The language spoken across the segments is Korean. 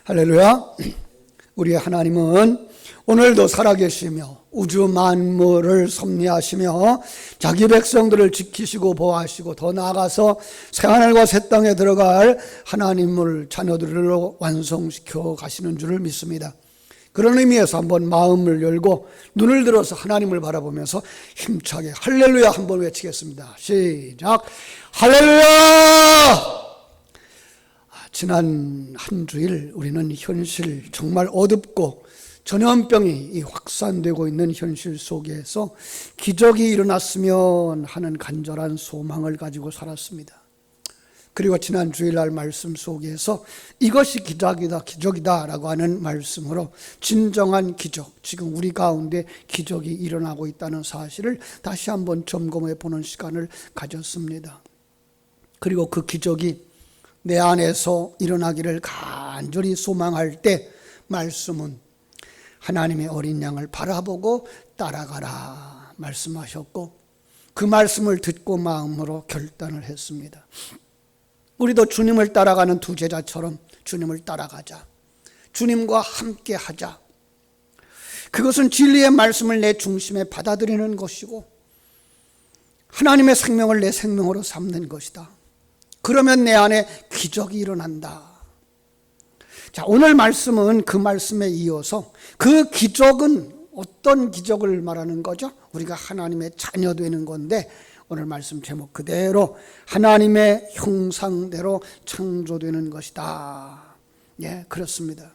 할렐루야. 우리 하나님은 오늘도 살아계시며 우주 만물을 섭리하시며 자기 백성들을 지키시고 보호하시고 더 나아가서 새하늘과 새 땅에 들어갈 하나님을 자녀들로 완성시켜 가시는 줄을 믿습니다. 그런 의미에서 한번 마음을 열고 눈을 들어서 하나님을 바라보면서 힘차게 할렐루야 한번 외치겠습니다. 시작. 할렐루야. 지난 한 주일 우리는 현실, 정말 어둡고 전염병이 확산되고 있는 현실 속에서 기적이 일어났으면 하는 간절한 소망을 가지고 살았습니다. 그리고 지난 주일날 말씀 속에서 이것이 기적이다 라고 하는 말씀으로 진정한 기적, 지금 우리 가운데 기적이 일어나고 있다는 사실을 다시 한번 점검해 보는 시간을 가졌습니다. 그리고 그 기적이 내 안에서 일어나기를 간절히 소망할 때 말씀은 하나님의 어린 양을 바라보고 따라가라 말씀하셨고, 그 말씀을 듣고 마음으로 결단을 했습니다. 우리도 주님을 따라가는 두 제자처럼 주님을 따라가자, 주님과 함께 하자. 그것은 진리의 말씀을 내 중심에 받아들이는 것이고 하나님의 생명을 내 생명으로 삼는 것이다. 그러면 내 안에 기적이 일어난다. 자, 오늘 말씀은 그 말씀에 이어서 그 기적은 어떤 기적을 말하는 거죠? 우리가 하나님의 자녀 되는 건데 오늘 말씀 제목 그대로 하나님의 형상대로 창조되는 것이다. 예, 그렇습니다.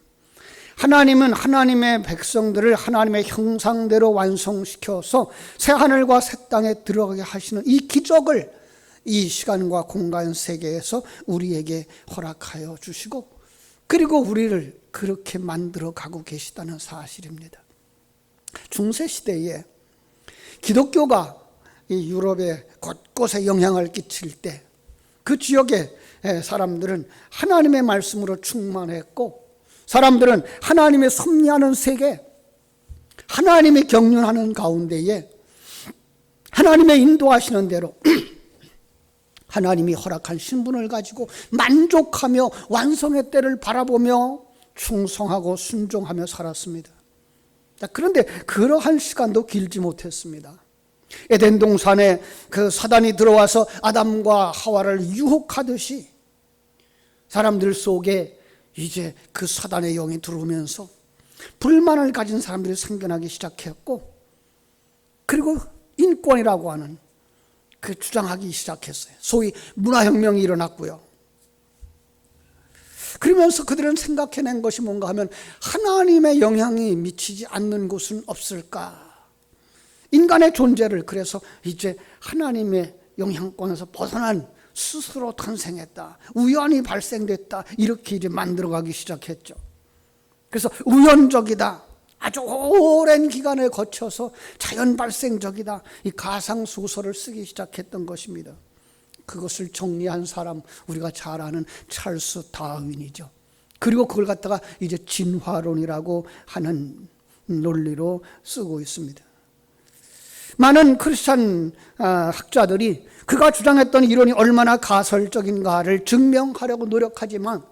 하나님은 하나님의 백성들을 하나님의 형상대로 완성시켜서 새하늘과 새 땅에 들어가게 하시는 이 기적을 이 시간과 공간 세계에서 우리에게 허락하여 주시고, 그리고 우리를 그렇게 만들어 가고 계시다는 사실입니다. 중세시대에 기독교가 이 유럽의 곳곳에 영향을 끼칠 때 그 지역의 사람들은 하나님의 말씀으로 충만했고, 사람들은 하나님의 섭리하는 세계, 하나님의 경륜하는 가운데에 하나님의 인도하시는 대로 하나님이 허락한 신분을 가지고 만족하며 완성의 때를 바라보며 충성하고 순종하며 살았습니다. 그런데 그러한 시간도 길지 못했습니다. 에덴 동산에 그 사단이 들어와서 아담과 하와를 유혹하듯이 사람들 속에 이제 그 사단의 영이 들어오면서 불만을 가진 사람들이 생겨나기 시작했고, 그리고 인권이라고 하는 그 주장하기 시작했어요. 소위 문화혁명이 일어났고요. 그러면서 그들은 생각해낸 것이 뭔가 하면 하나님의 영향이 미치지 않는 곳은 없을까? 인간의 존재를 그래서 이제 하나님의 영향권에서 벗어난 스스로 탄생했다, 우연히 발생됐다, 이렇게 이제 만들어가기 시작했죠. 그래서 우연적이다, 아주 오랜 기간을 거쳐서 자연 발생적이다, 이 가상소설을 쓰기 시작했던 것입니다. 그것을 정리한 사람, 우리가 잘 아는 찰스 다윈이죠. 그리고 그걸 갖다가 이제 진화론이라고 하는 논리로 쓰고 있습니다. 많은 크리스찬 학자들이 그가 주장했던 이론이 얼마나 가설적인가를 증명하려고 노력하지만,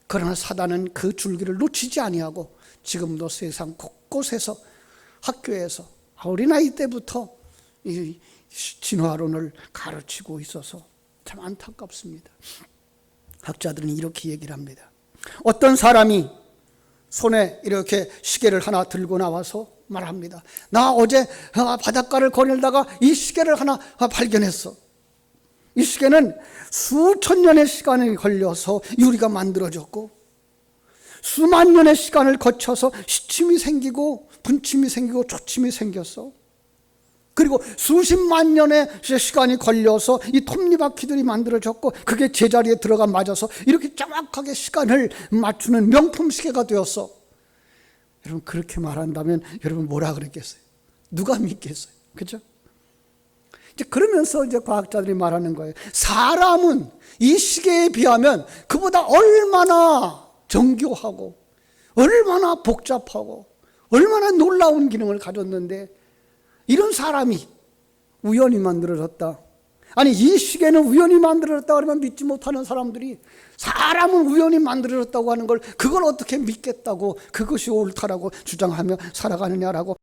그러나 사단은 그 줄기를 놓치지 아니하고 지금도 세상 곳곳에서 학교에서 어린아이 때부터 이 진화론을 가르치고 있어서 참 안타깝습니다. 학자들은 이렇게 얘기를 합니다. 어떤 사람이 손에 이렇게 시계를 하나 들고 나와서 말합니다. 나 어제 바닷가를 거닐다가 이 시계를 하나 발견했어. 이 시계는 수천 년의 시간이 걸려서 유리가 만들어졌고, 수만 년의 시간을 거쳐서 시침이 생기고 분침이 생기고 조침이 생겼어. 그리고 수십만 년의 시간이 걸려서 이 톱니바퀴들이 만들어졌고, 그게 제자리에 들어가 맞아서 이렇게 정확하게 시간을 맞추는 명품 시계가 되었어. 여러분, 그렇게 말한다면 여러분 뭐라 그랬겠어요? 누가 믿겠어요? 그렇죠? 이제 그러면서 이제 과학자들이 말하는 거예요. 사람은 이 시계에 비하면 그보다 얼마나 정교하고 얼마나 복잡하고 얼마나 놀라운 기능을 가졌는데, 이런 사람이 우연히 만들어졌다, 아니 이 시계는 우연히 만들어졌다 그러면 믿지 못하는 사람들이 사람은 우연히 만들어졌다고 하는 걸 그걸 어떻게 믿겠다고 그것이 옳다라고 주장하며 살아가느냐라고.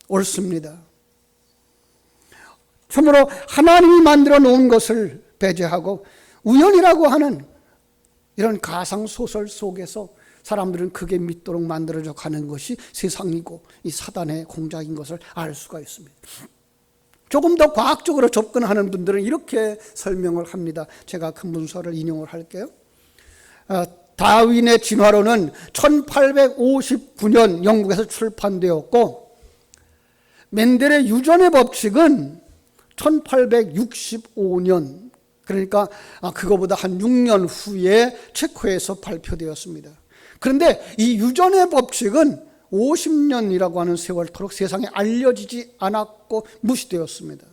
옳습니다. 참으로 하나님이 만들어 놓은 것을 배제하고 우연이라고 하는 이런 가상소설 속에서 사람들은 그게 믿도록 만들어져 가는 것이 세상이고 이 사단의 공작인 것을 알 수가 있습니다. 조금 더 과학적으로 접근하는 분들은 이렇게 설명을 합니다. 제가 그 문서를 인용을 할게요. 다윈의 진화론은 1859년 영국에서 출판되었고 멘델의 유전의 법칙은 1865년, 그러니까 그거보다 한 6년 후에 체코에서 발표되었습니다. 그런데 이 유전의 법칙은 50년이라고 하는 세월토록 세상에 알려지지 않았고 무시되었습니다.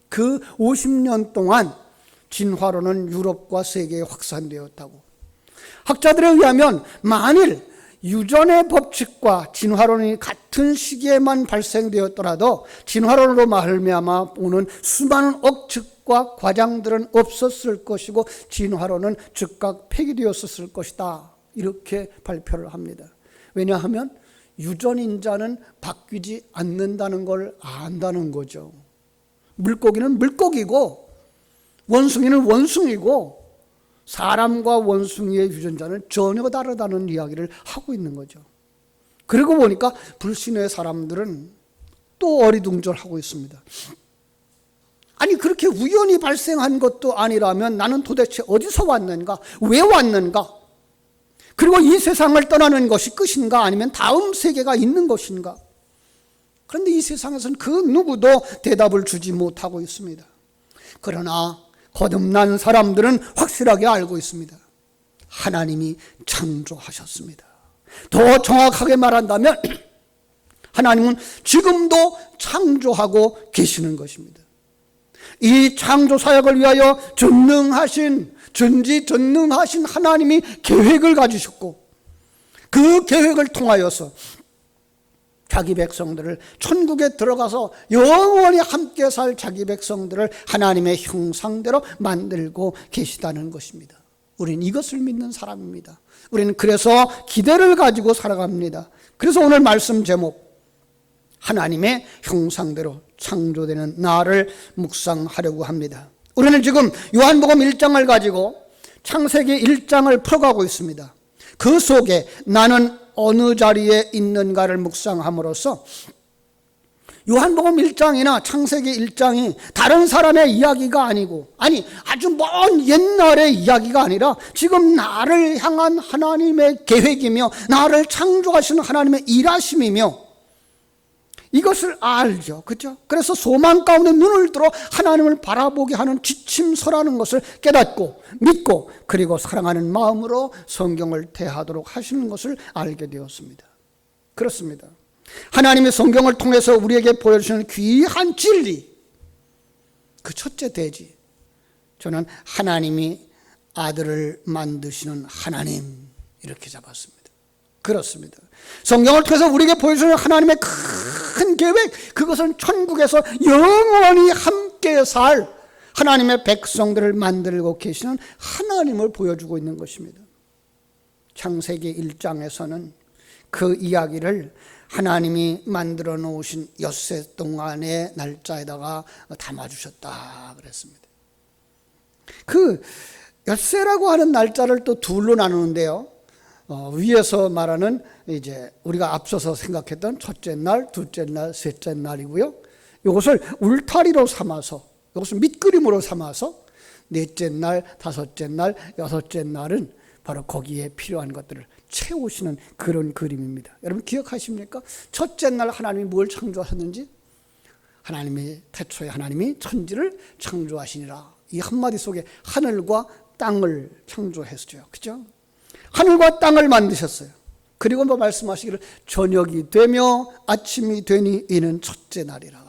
그 50년 동안 진화론은 유럽과 세계에 확산되었다고. 학자들에 의하면 만일 유전의 법칙과 진화론이 같은 시기에만 발생되었더라도 진화론으로 말미암아 오는 수많은 억측과 과장들은 없었을 것이고 진화론은 즉각 폐기되었을 것이다. 이렇게 발표를 합니다. 왜냐하면 유전인자는 바뀌지 않는다는 걸 안다는 거죠. 물고기는 물고기고 원숭이는 원숭이고 사람과 원숭이의 유전자는 전혀 다르다는 이야기를 하고 있는 거죠. 그러고 보니까 불신의 사람들은 또 어리둥절하고 있습니다. 아니 그렇게 우연히 발생한 것도 아니라면 나는 도대체 어디서 왔는가? 왜 왔는가? 그리고 이 세상을 떠나는 것이 끝인가? 아니면 다음 세계가 있는 것인가? 그런데 이 세상에서는 그 누구도 대답을 주지 못하고 있습니다. 그러나 거듭난 사람들은 확실하게 알고 있습니다. 하나님이 창조하셨습니다. 더 정확하게 말한다면 하나님은 지금도 창조하고 계시는 것입니다. 이 창조 사역을 위하여 전지전능하신 하나님이 계획을 가지셨고 그 계획을 통하여서 자기 백성들을 천국에 들어가서 영원히 함께 살 자기 백성들을 하나님의 형상대로 만들고 계시다는 것입니다. 우리는 이것을 믿는 사람입니다. 우리는 그래서 기대를 가지고 살아갑니다. 그래서 오늘 말씀 제목 하나님의 형상대로 창조되는 나를 묵상하려고 합니다. 우리는 지금 요한복음 1장을 가지고 창세기 1장을 풀어가고 있습니다. 그 속에 나는 어느 자리에 있는가를 묵상함으로써 요한복음 1장이나 창세기 1장이 다른 사람의 이야기가 아니고 아주 먼 옛날의 이야기가 아니라 지금 나를 향한 하나님의 계획이며 나를 창조하시는 하나님의 일하심이며 이것을 알죠. 그렇죠? 그래서 소망 가운데 눈을 들어 하나님을 바라보게 하는 지침서라는 것을 깨닫고 믿고 그리고 사랑하는 마음으로 성경을 대하도록 하시는 것을 알게 되었습니다. 그렇습니다. 하나님의 성경을 통해서 우리에게 보여주시는 귀한 진리, 그 첫째 대지, 저는 하나님이 아들을 만드시는 하나님 이렇게 잡았습니다. 그렇습니다. 성경을 통해서 우리에게 보여주는 하나님의 큰 계획, 그것은 천국에서 영원히 함께 살 하나님의 백성들을 만들고 계시는 하나님을 보여주고 있는 것입니다. 창세기 1장에서는 그 이야기를 하나님이 만들어 놓으신 엿새 동안의 날짜에다가 담아주셨다 그랬습니다. 그 엿새라고 하는 날짜를 또 둘로 나누는데요. 위에서 말하는 이제 우리가 앞서서 생각했던 첫째 날, 둘째 날, 셋째 날이고요. 이것을 울타리로 삼아서, 이것을 밑그림으로 삼아서 넷째 날, 다섯째 날, 여섯째 날은 바로 거기에 필요한 것들을 채우시는 그런 그림입니다. 여러분 기억하십니까? 첫째 날 하나님이 뭘 창조하셨는지? 태초에 하나님이 천지를 창조하시니라. 이 한마디 속에 하늘과 땅을 창조했죠. 그죠? 하늘과 땅을 만드셨어요. 그리고 뭐 말씀하시기를 저녁이 되며 아침이 되니 이는 첫째 날이라.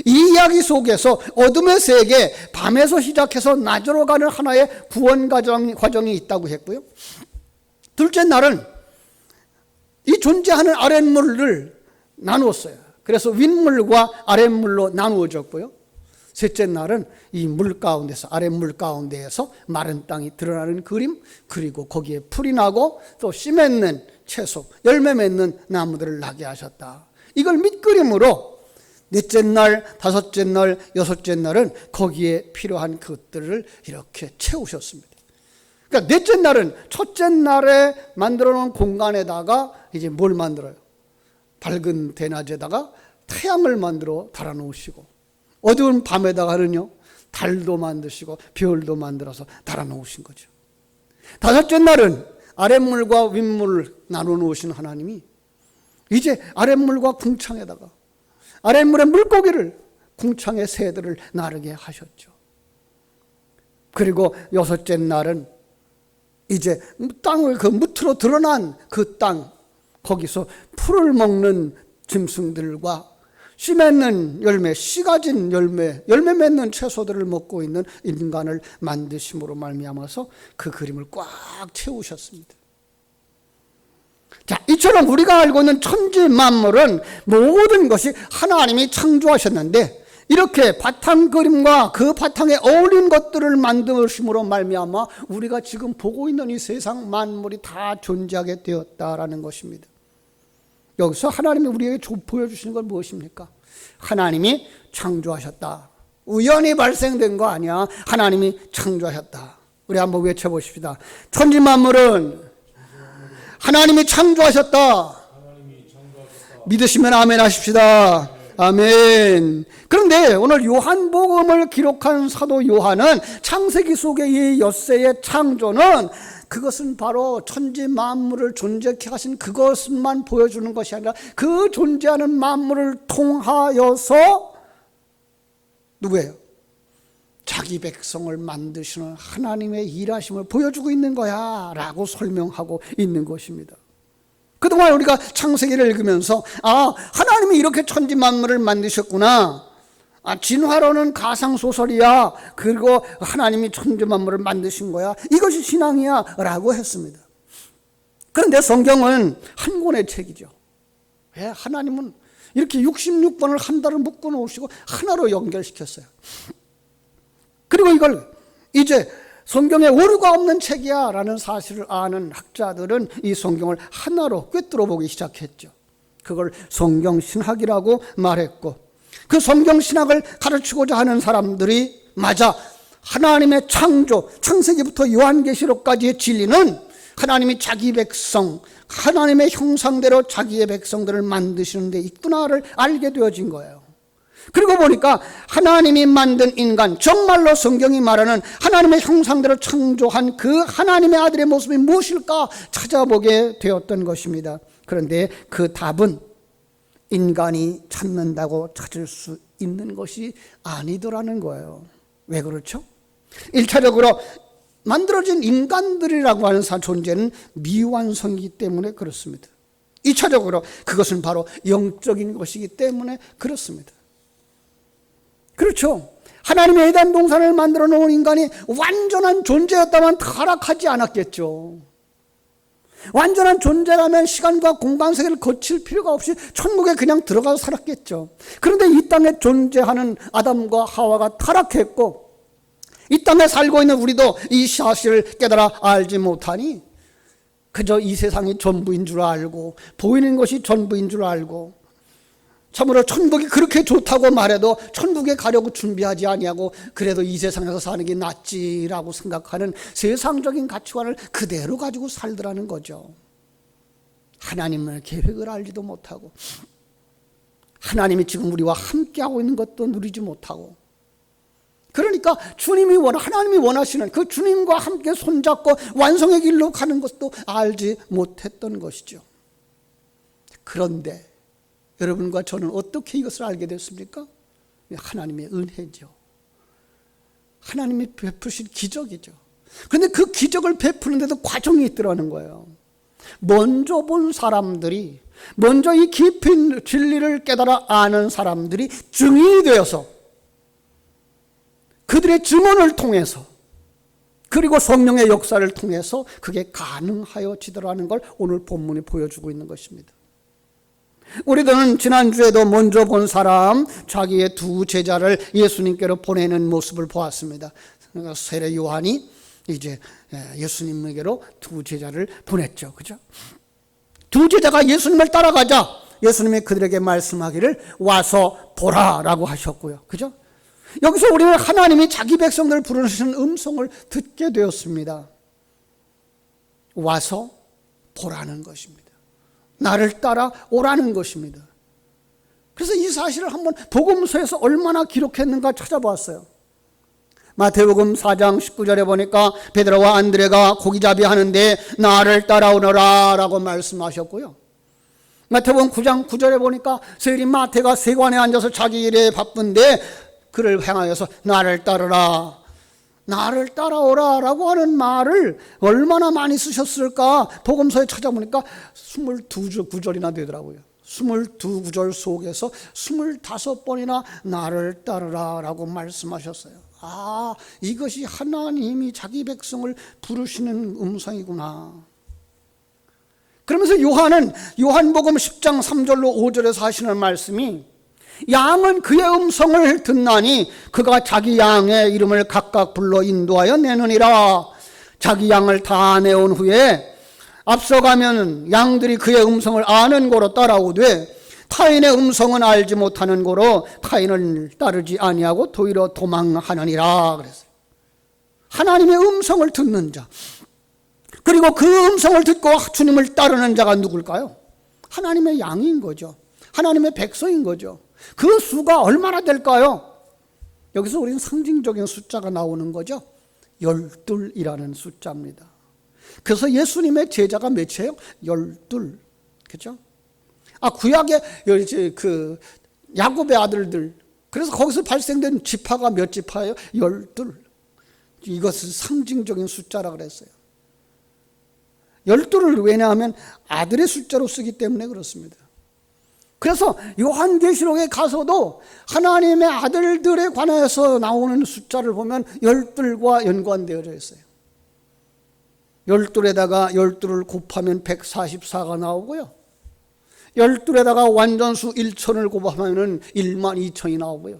이 이야기 속에서 어둠의 세계, 밤에서 시작해서 낮으로 가는 하나의 구원 과정이 있다고 했고요. 둘째 날은 이 존재하는 아랫물을 나누었어요. 그래서 윗물과 아랫물로 나누어졌고요. 셋째 날은 이 물 가운데서, 아랫물 가운데에서 마른 땅이 드러나는 그림, 그리고 거기에 풀이 나고 또 씨 맺는 채소, 열매 맺는 나무들을 나게 하셨다. 이걸 밑그림으로 넷째 날, 다섯째 날, 여섯째 날은 거기에 필요한 것들을 이렇게 채우셨습니다. 그러니까 넷째 날은 첫째 날에 만들어 놓은 공간에다가 이제 뭘 만들어요? 밝은 대낮에다가 태양을 만들어 달아 놓으시고, 어두운 밤에다가는요 달도 만드시고 별도 만들어서 달아 놓으신 거죠. 다섯째 날은 아랫물과 윗물을 나눠 놓으신 하나님이 이제 아랫물과 궁창에다가 아랫물의 물고기를, 궁창의 새들을 나르게 하셨죠. 그리고 여섯째 날은 이제 땅을, 그 무트로 드러난 그 땅, 거기서 풀을 먹는 짐승들과 씨 맺는 열매, 씨 가진 열매, 열매 맺는 채소들을 먹고 있는 인간을 만드심으로 말미암아서 그 그림을 꽉 채우셨습니다. 자, 이처럼 우리가 알고 있는 천지 만물은 모든 것이 하나님이 창조하셨는데, 이렇게 바탕 그림과 그 바탕에 어울린 것들을 만드심으로 말미암아 우리가 지금 보고 있는 이 세상 만물이 다 존재하게 되었다라는 것입니다. 여기서 하나님이 우리에게 보여주시는 건 무엇입니까? 하나님이 창조하셨다. 우연히 발생된 거 아니야. 하나님이 창조하셨다. 우리 한번 외쳐보십시다. 천지 만물은 하나님이 창조하셨다. 믿으시면 아멘 하십시다. 아멘. 그런데 오늘 요한복음을 기록한 사도 요한은 창세기 속의 이 엿새의 창조는, 그것은 바로 천지 만물을 존재케 하신 그것만 보여주는 것이 아니라 그 존재하는 만물을 통하여서 누구예요? 자기 백성을 만드시는 하나님의 일하심을 보여주고 있는 거야 라고 설명하고 있는 것입니다. 그동안 우리가 창세기를 읽으면서 하나님이 이렇게 천지 만물을 만드셨구나, 진화론은 가상소설이야, 그리고 하나님이 천지 만물을 만드신 거야, 이것이 신앙이야 라고 했습니다. 그런데 성경은 한 권의 책이죠. 왜? 하나님은 이렇게 66번을 한 달을 묶어 놓으시고 하나로 연결시켰어요. 그리고 이걸 이제 성경에 오류가 없는 책이야 라는 사실을 아는 학자들은 이 성경을 하나로 꿰뚫어 보기 시작했죠. 그걸 성경신학이라고 말했고, 그 성경신학을 가르치고자 하는 사람들이 맞아, 하나님의 창조, 창세기부터 요한계시록까지의 진리는 하나님이 자기 백성, 하나님의 형상대로 자기의 백성들을 만드시는 데 있구나를 알게 되어진 거예요. 그리고 보니까 하나님이 만든 인간, 정말로 성경이 말하는 하나님의 형상대로 창조한 그 하나님의 아들의 모습이 무엇일까 찾아보게 되었던 것입니다. 그런데 그 답은 인간이 찾는다고 찾을 수 있는 것이 아니더라는 거예요. 왜 그렇죠? 1차적으로 만들어진 인간들이라고 하는 존재는 미완성이기 때문에 그렇습니다. 2차적으로 그것은 바로 영적인 것이기 때문에 그렇습니다. 그렇죠. 하나님이 에덴 동산을 만들어 놓은 인간이 완전한 존재였다면 타락하지 않았겠죠. 완전한 존재라면 시간과 공간 세계를 거칠 필요가 없이 천국에 그냥 들어가서 살았겠죠. 그런데 이 땅에 존재하는 아담과 하와가 타락했고, 이 땅에 살고 있는 우리도 이 사실을 깨달아 알지 못하니 그저 이 세상이 전부인 줄 알고, 보이는 것이 전부인 줄 알고, 참으로 천국이 그렇게 좋다고 말해도 천국에 가려고 준비하지 아니하고 그래도 이 세상에서 사는 게 낫지라고 생각하는 세상적인 가치관을 그대로 가지고 살더라는 거죠. 하나님의 계획을 알지도 못하고, 하나님이 지금 우리와 함께하고 있는 것도 누리지 못하고, 그러니까 하나님이 원하시는 그 주님과 함께 손잡고 완성의 길로 가는 것도 알지 못했던 것이죠. 그런데 여러분과 저는 어떻게 이것을 알게 됐습니까? 하나님의 은혜죠. 하나님이 베푸신 기적이죠. 그런데 그 기적을 베푸는데도 과정이 있더라는 거예요. 먼저 본 사람들이, 먼저 이 깊은 진리를 깨달아 아는 사람들이 증인이 되어서 그들의 증언을 통해서, 그리고 성령의 역사를 통해서 그게 가능하여지더라는 걸 오늘 본문이 보여주고 있는 것입니다. 우리들은 지난주에도 먼저 본 사람, 자기의 두 제자를 예수님께로 보내는 모습을 보았습니다. 세례 요한이 이제 예수님에게로 두 제자를 보냈죠. 그죠? 두 제자가 예수님을 따라가자 예수님이 그들에게 말씀하기를 와서 보라라고 하셨고요. 그죠? 여기서 우리는 하나님이 자기 백성들을 부르시는 음성을 듣게 되었습니다. 와서 보라는 것입니다. 나를 따라 오라는 것입니다. 그래서 이 사실을 한번 복음서에서 얼마나 기록했는가 찾아봤어요. 마태복음 4장 19절에 보니까 베드로와 안드레가 고기잡이 하는데 나를 따라오너라 라고 말씀하셨고요. 마태복음 9장 9절에 보니까 세리인 마태가 세관에 앉아서 자기 일에 바쁜데 그를 향하여서 나를 따르라, 나를 따라오라 라고 하는 말을 얼마나 많이 쓰셨을까 복음서에 찾아보니까 22구절이나 되더라고요. 22구절 속에서 25번이나 나를 따르라 라고 말씀하셨어요. 아, 이것이 하나님이 자기 백성을 부르시는 음성이구나. 그러면서 요한은 요한복음 10장 3절로 5절에서 하시는 말씀이 양은 그의 음성을 듣나니 그가 자기 양의 이름을 각각 불러 인도하여 내느니라. 자기 양을 다 내온 후에 앞서가면 양들이 그의 음성을 아는 고로 따라오되 타인의 음성은 알지 못하는 고로 타인을 따르지 아니하고 도리어 도망하느니라 그랬어요. 하나님의 음성을 듣는 자, 그리고 그 음성을 듣고 주님을 따르는 자가 누굴까요? 하나님의 양인 거죠. 하나님의 백성인 거죠. 그 수가 얼마나 될까요? 여기서 우리는 상징적인 숫자가 나오는 거죠. 12이라는 숫자입니다. 그래서 예수님의 제자가 몇이에요? 12. 그렇죠? 구약의 그 야곱의 아들들, 그래서 거기서 발생된 지파가 몇 지파예요? 12. 이것은 상징적인 숫자라 그랬어요. 12를 왜냐하면 아들의 숫자로 쓰기 때문에 그렇습니다. 그래서 요한계시록에 가서도 하나님의 아들들에 관해서 나오는 숫자를 보면 12과 연관되어져 있어요. 12에다가 12를 곱하면 144가 나오고요. 12에다가 완전수 1천을 곱하면 1만 2천이 나오고요.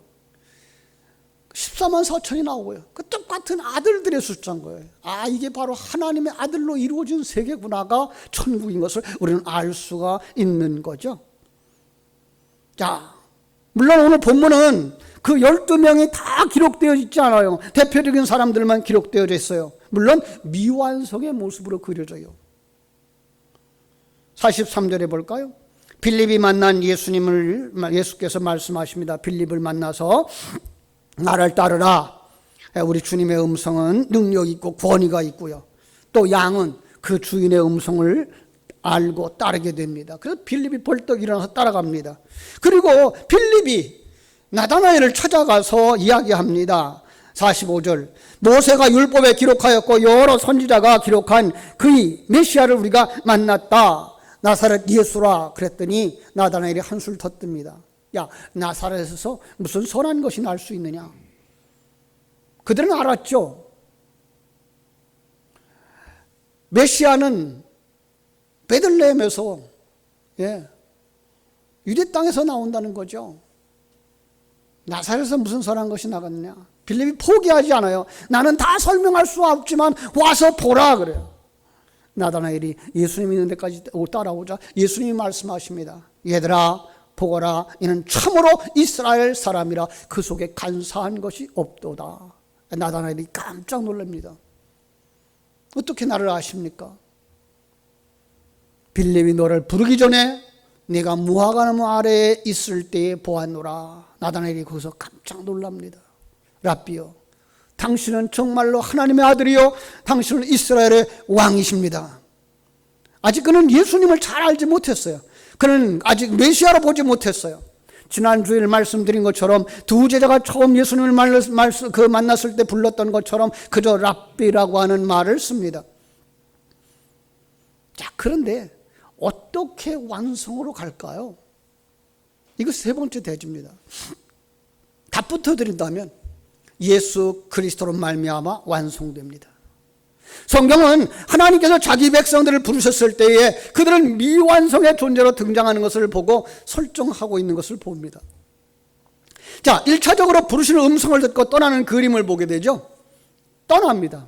14만 4천이 나오고요. 그 똑같은 아들들의 숫자인 거예요. 이게 바로 하나님의 아들로 이루어진 세계구나가 천국인 것을 우리는 알 수가 있는 거죠. 자, 물론 오늘 본문은 그 12명이 다 기록되어 있지 않아요. 대표적인 사람들만 기록되어 있어요. 물론 미완성의 모습으로 그려져요. 43절에 볼까요? 빌립이 만난 예수님을 예수께서 말씀하십니다. 빌립을 만나서 나를 따르라. 우리 주님의 음성은 능력이 있고 권위가 있고요. 또 양은 그 주인의 음성을 알고 따르게 됩니다. 그래서 빌립이 벌떡 일어나서 따라갑니다. 그리고 빌립이 나다나엘을 찾아가서 이야기합니다. 45절, 모세가 율법에 기록하였고 여러 선지자가 기록한 그의 메시아를 우리가 만났다. 나사렛 예수라 그랬더니 나다나엘이 한술 더 뜹니다. 야, 나사렛에서 무슨 선한 것이 날 수 있느냐? 그들은 알았죠. 메시아는 베들레헴에서 유대 땅에서 나온다는 거죠. 나사렛에서 무슨 선한 것이 나갔느냐? 빌립이 포기하지 않아요. 나는 다 설명할 수 없지만 와서 보라 그래요. 나다나엘이 예수님 있는 데까지 따라오자 예수님이 말씀하십니다. 얘들아 보거라, 이는 참으로 이스라엘 사람이라 그 속에 간사한 것이 없도다. 나다나엘이 깜짝 놀랍니다. 어떻게 나를 아십니까? 빌립이 너를 부르기 전에 네가 무화과나무 아래에 있을 때에 보았노라. 나다나엘이 거기서 깜짝 놀랍니다. 랍비여, 당신은 정말로 하나님의 아들이요 당신은 이스라엘의 왕이십니다. 아직 그는 예수님을 잘 알지 못했어요. 그는 아직 메시아로 보지 못했어요. 지난주에 말씀드린 것처럼 두 제자가 처음 예수님을 만났을 때 불렀던 것처럼 그저 랍비라고 하는 말을 씁니다. 자, 그런데 어떻게 완성으로 갈까요? 이거 세 번째 대지입니다. 답부터 드린다면 예수 그리스도로 말미암아 완성됩니다. 성경은 하나님께서 자기 백성들을 부르셨을 때에 그들은 미완성의 존재로 등장하는 것을 보고 설정하고 있는 것을 봅니다. 자, 1차적으로 부르시는 음성을 듣고 떠나는 그림을 보게 되죠. 떠납니다.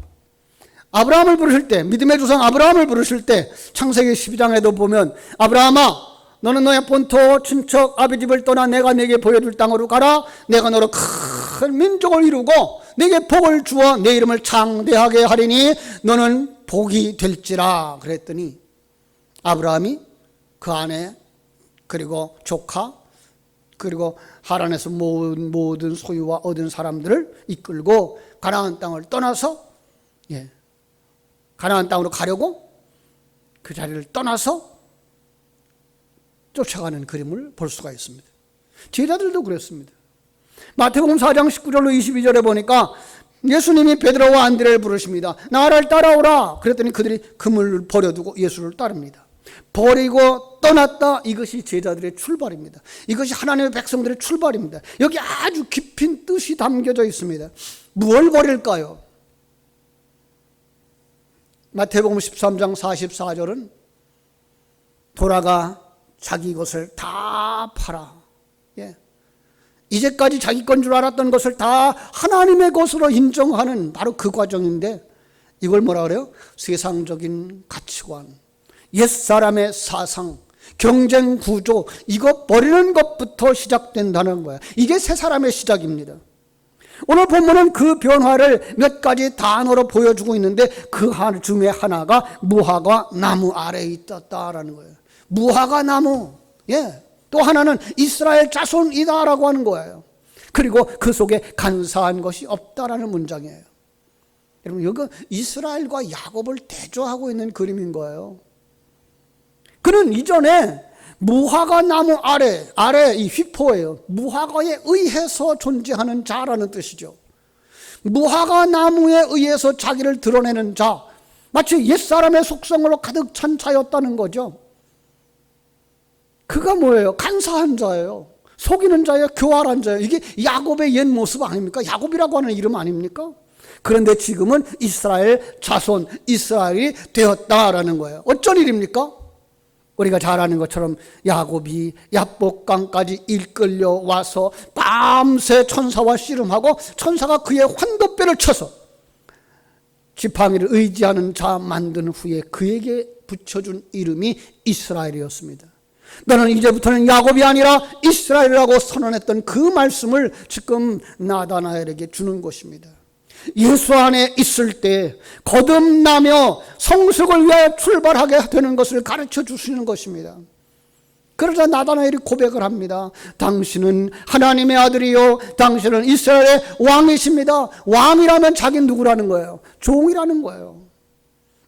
아브라함을 부르실 때, 믿음의 조상 아브라함을 부르실 때 창세기 12장에도 보면 아브라함아 너는 너의 본토 친척 아비 집을 떠나 내가 네게 보여줄 땅으로 가라. 내가 너로 큰 민족을 이루고 네게 복을 주어 내 이름을 창대하게 하리니 너는 복이 될지라 그랬더니 아브라함이 그 아내 그리고 조카 그리고 하란에서 모든 소유와 얻은 사람들을 이끌고 가나안 땅을 떠나서 가나안 땅으로 가려고 그 자리를 떠나서 쫓아가는 그림을 볼 수가 있습니다. 제자들도 그랬습니다. 마태복음 4장 19절로 22절에 보니까 예수님이 베드로와 안드레를 부르십니다. 나를 따라오라. 그랬더니 그들이 그물을 버려두고 예수를 따릅니다. 버리고 떠났다. 이것이 제자들의 출발입니다. 이것이 하나님의 백성들의 출발입니다. 여기 아주 깊은 뜻이 담겨져 있습니다. 무엇을 버릴까요? 마태복음 13장 44절은 돌아가 자기 것을 다 팔아. 이제까지 자기 건 줄 알았던 것을 다 하나님의 것으로 인정하는 바로 그 과정인데 이걸 뭐라 그래요? 세상적인 가치관, 옛사람의 사상, 경쟁 구조 이거 버리는 것부터 시작된다는 거야. 이게 새 사람의 시작입니다. 오늘 본문은 그 변화를 몇 가지 단어로 보여주고 있는데 그 중에 하나가 무화과 나무 아래에 있었다라는 거예요. 무화과 나무, 또 하나는 이스라엘 자손이다라고 하는 거예요. 그리고 그 속에 간사한 것이 없다라는 문장이에요. 여러분, 여기 이스라엘과 야곱을 대조하고 있는 그림인 거예요. 그는 이전에 무화과 나무 아래 이 휘포예요. 무화과에 의해서 존재하는 자라는 뜻이죠. 무화과 나무에 의해서 자기를 드러내는 자, 마치 옛사람의 속성으로 가득 찬 자였다는 거죠. 그가 뭐예요? 간사한 자예요. 속이는 자예요. 교활한 자예요. 이게 야곱의 옛 모습 아닙니까? 야곱이라고 하는 이름 아닙니까? 그런데 지금은 이스라엘 자손, 이스라엘이 되었다라는 거예요. 어쩐 일입니까? 우리가 잘 아는 것처럼 야곱이 야복강까지 이끌려 와서 밤새 천사와 씨름하고 천사가 그의 환도뼈를 쳐서 지팡이를 의지하는 자 만든 후에 그에게 붙여준 이름이 이스라엘이었습니다. 너는 이제부터는 야곱이 아니라 이스라엘이라고 선언했던 그 말씀을 지금 나다나엘에게 주는 것입니다. 예수 안에 있을 때 거듭나며 성숙을 위하여 출발하게 되는 것을 가르쳐 주시는 것입니다. 그러자 나다나엘이 고백을 합니다. 당신은 하나님의 아들이요 당신은 이스라엘의 왕이십니다. 왕이라면 자기는 누구라는 거예요? 종이라는 거예요.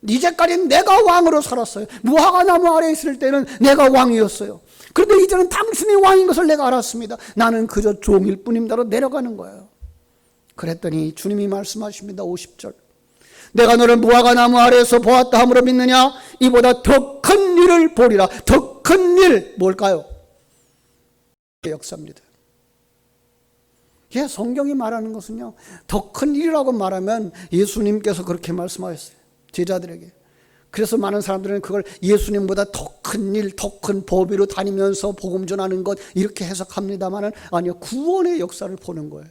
이제까지는 내가 왕으로 살았어요. 무화과 나무 아래에 있을 때는 내가 왕이었어요. 그런데 이제는 당신이 왕인 것을 내가 알았습니다. 나는 그저 종일 뿐입니다로 내려가는 거예요. 그랬더니 주님이 말씀하십니다. 50절. 내가 너를 무화과 나무 아래에서 보았다 함으로 믿느냐? 이보다 더 큰 일을 보리라. 더 큰 일 뭘까요? 역사입니다. 성경이 말하는 것은요, 더 큰 일이라고 말하면 예수님께서 그렇게 말씀하셨어요. 제자들에게. 그래서 많은 사람들은 그걸 예수님보다 더 큰 일, 더 큰 법위로 다니면서 복음 전하는 것 이렇게 해석합니다만은 아니요, 구원의 역사를 보는 거예요.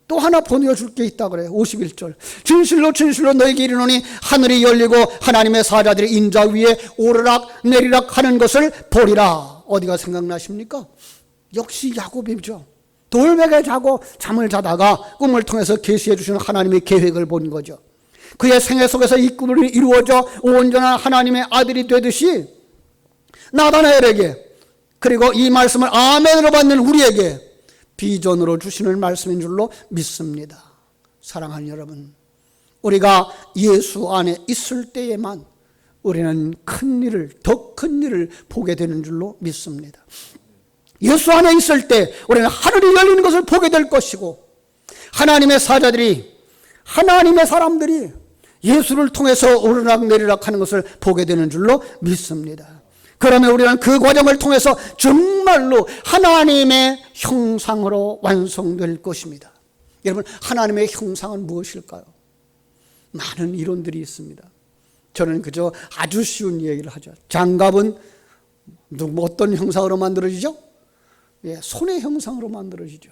또 하나 보여줄 게 있다 그래요. 51절. 진실로 진실로 너에게 이르노니 하늘이 열리고 하나님의 사자들이 인자 위에 오르락 내리락 하는 것을 보리라. 어디가 생각나십니까? 역시 야곱이죠. 돌베개 자고 잠을 자다가 꿈을 통해서 계시해 주시는 하나님의 계획을 본 거죠. 그의 생애 속에서 이 꿈이 이루어져 온전한 하나님의 아들이 되듯이 나다나엘에게 그리고 이 말씀을 아멘으로 받는 우리에게 비전으로 주시는 말씀인 줄로 믿습니다. 사랑하는 여러분, 우리가 예수 안에 있을 때에만 우리는 큰 일을, 더 큰 일을 보게 되는 줄로 믿습니다. 예수 안에 있을 때 우리는 하늘이 열리는 것을 보게 될 것이고 하나님의 사자들이, 하나님의 사람들이 예수를 통해서 오르락 내리락 하는 것을 보게 되는 줄로 믿습니다. 그러면 우리는 그 과정을 통해서 정말로 하나님의 형상으로 완성될 것입니다. 여러분, 하나님의 형상은 무엇일까요? 많은 이론들이 있습니다. 저는 그저 아주 쉬운 얘기를 하죠. 장갑은 어떤 형상으로 만들어지죠? 예, 손의 형상으로 만들어지죠.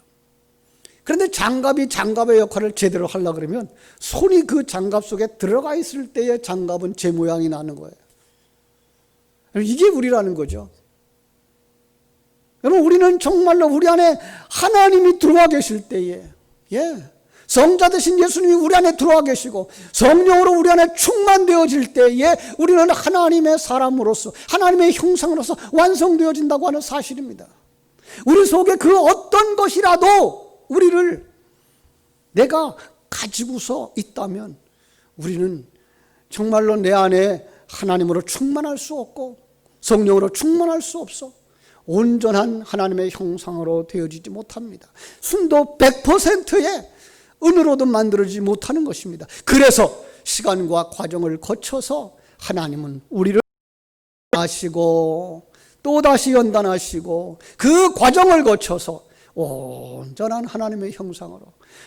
그런데 장갑이 장갑의 역할을 제대로 하려고 그러면 손이 그 장갑 속에 들어가 있을 때의 장갑은 제 모양이 나는 거예요. 이게 우리라는 거죠. 여러분, 우리는 정말로 우리 안에 하나님이 들어와 계실 때에, 성자 되신 예수님이 우리 안에 들어와 계시고 성령으로 우리 안에 충만되어질 때에 우리는 하나님의 사람으로서, 하나님의 형상으로서 완성되어진다고 하는 사실입니다. 우리 속에 그 어떤 것이라도 우리를 내가 가지고서 있다면 우리는 정말로 내 안에 하나님으로 충만할 수 없고 성령으로 충만할 수 없어 온전한 하나님의 형상으로 되어지지 못합니다. 순도 100%의 은으로도 만들어지지 못하는 것입니다. 그래서 시간과 과정을 거쳐서 하나님은 우리를 하시고 또다시 연단하시고 그 과정을 거쳐서 온전한 하나님의 형상으로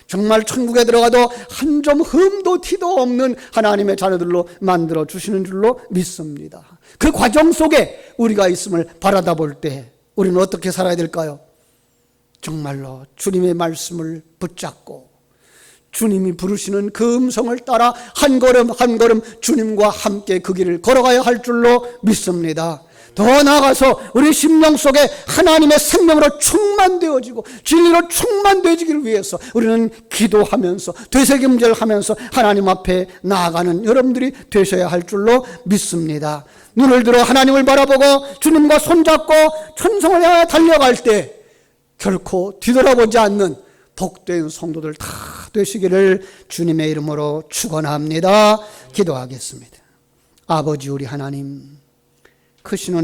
정말 천국에 들어가도 한 점 흠도 티도 없는 하나님의 자녀들로 만들어 주시는 줄로 믿습니다. 그 과정 속에 우리가 있음을 바라다 볼 때 우리는 어떻게 살아야 될까요? 정말로 주님의 말씀을 붙잡고 주님이 부르시는 그 음성을 따라 한 걸음 한 걸음 주님과 함께 그 길을 걸어가야 할 줄로 믿습니다. 더 나아가서 우리 심령 속에 하나님의 생명으로 충만되어지고 진리로 충만되어지기를 위해서 우리는 기도하면서 되새김질 하면서 하나님 앞에 나아가는 여러분들이 되셔야 할 줄로 믿습니다. 눈을 들어 하나님을 바라보고 주님과 손잡고 천성을 향해 달려갈 때 결코 뒤돌아보지 않는 복된 성도들 다 되시기를 주님의 이름으로 축원합니다. 기도하겠습니다. 아버지 우리 하나님, 크신